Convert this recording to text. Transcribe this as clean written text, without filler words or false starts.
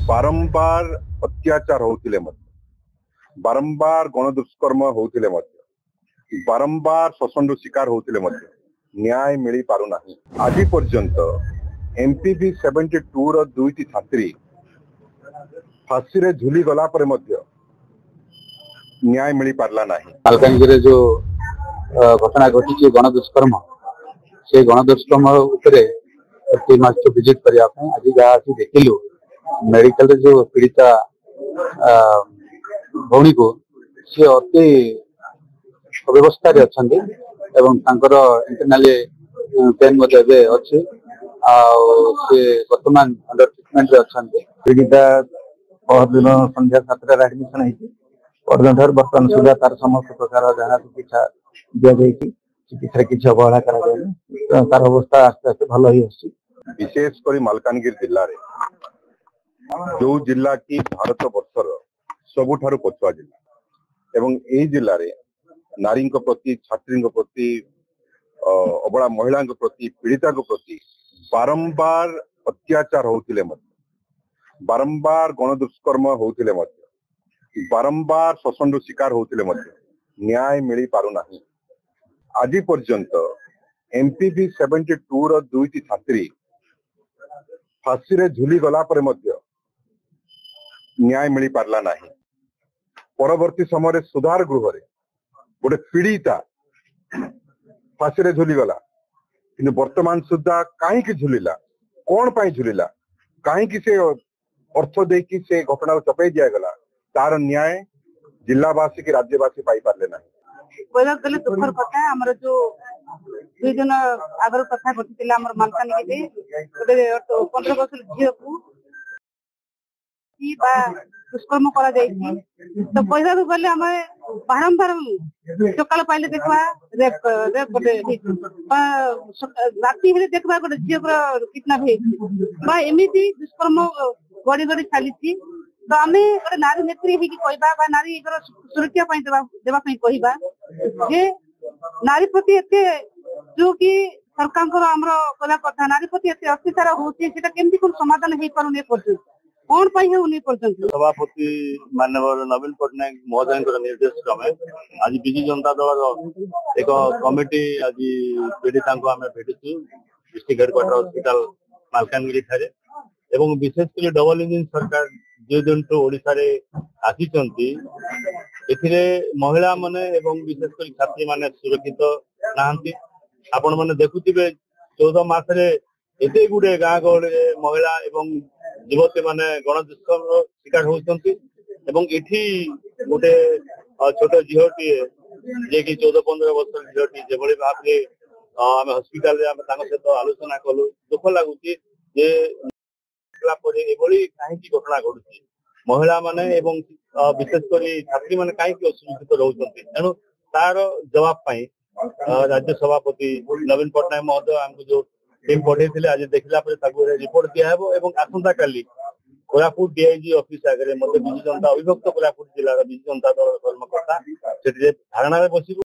बारंबार अत्याचार होतिले मध्य बारंबार गणदुष्कर्म होतिले मध्य बारंबार शोषण शिकार होतिले मध्य न्याय मिली पारु नाही। आज पर्यंत एमपीवी 72 रो दुईटी छात्री फांसी रे झुली गला पर मध्य न्याय मिली पारला नाही। मालकानगिरी जो घटना घटी गणदुष्कर्म से गणदुष्कर्म उपरे विजिट करने आज जहाँ देखिलु मेडिकल जो पीड़िता भौणी को सी अति अव्यवस्था इंटरनाली पेन अच्छी वर्तमान अंडर ट्रिटमेंट अच्छा पीड़िता दिन संध्या 7 एडमिशन होती बर्तमान सुधा तार समस्त प्रकार जहाँ चिकित्सा दी चिकित्सा किसी अवहेला तार अवस्था आस्ते आस्ते भल ही विशेषकर मालकानगिरी जिले में जो जिला की भारत वर्षर सबुठारु पछुआ जिला एवं यही जिले में नारी प्रति छात्री प्रति अबला महिला प्रति पीड़िता प्रति बारंबार अत्याचार होतिले मध्य बारंबार गणदुष्कर्म होतिले मध्य बारंबार शोषण शिकार होतिले मध्य न्याय मिली पारु नाही। आज पर्यंत एमपीवी 72 रो दुईटी छात्री फांसी रे झुली गला पर मध्य न्याय मिली पारला नाही। परवर्ती समय सुधार गृह रे गोटे पीड़िता फांसी रे झुली गला कि वर्तमान सुधा कहीं झुलिला कौन पाई झुलिला कहीं से अर्थ देकी से घटना को चपे दिगला तार न्याय जिलावासी की राज्यवासी पाई पारले नाही। गले दुखर कथा हमर जो दुई दिन आगर कथा घटी मालकानगिरी 15 वर्ष झील को दुष्कर्म करा तो पैसा गले आम बारंबार सकाल पाइले देखा रेप गोटे राति देखा गोटे झील किडनाप एमती दुष्कर्म गड़ी गड़ी चली तो आम गोटे नारी नेत्री कहवा नारी सुरक्षा देवाई कहवा जे नारी प्रति एते जो कि सरकार आमर कहला कथा नारी प्रति एते अत्याचार होती केमती कौन समाधान हो पारे कौन पाई होनी पर्यंत सभापति माननीय नवीन पट्टनायक महोदय निर्देश क्रमे आज विजु जनता दल एक कमिटी आज पीड़िता को आम भेटू डिस्ट्रिक्ट हेडक्वार्टर हॉस्पिटल मालकानगिरी ठारे एवं विशेषकर डबल इंजिन सरकार जो दिन ओडिशा रे आसी महिला माने एवं विशेषकर छात्री माने सुरक्षित नहांती आपण माने देखुथिबे 14 मास रे एते गुडे गाँ गहली महिला एवं युवती माने गणदुष्कर्म शिकार होती एठी गोटे छोट झीलटी जे कि 14-15 वर्ष झीलटी जो भाव में आम हस्पिटाल सहित आलोचना कलु दुख लगुच कहीं घटना घटुची महिला माने एवं विशेषकर छात्री माने कहीं असुरक्षित रोचते तेणु तार जवाब पाई राज्य सभापति नवीन पट्टनायक महोदय आमको जो टीम पठे आज देखला रिपोर्ट दिहब आसंता काली कोरापुट डीआईजी ऑफिस आगे मत विजु जनता अविभक्त कोरापुट जिलार विजु जनता दल कर्मकर्ता से धारणा बसबू।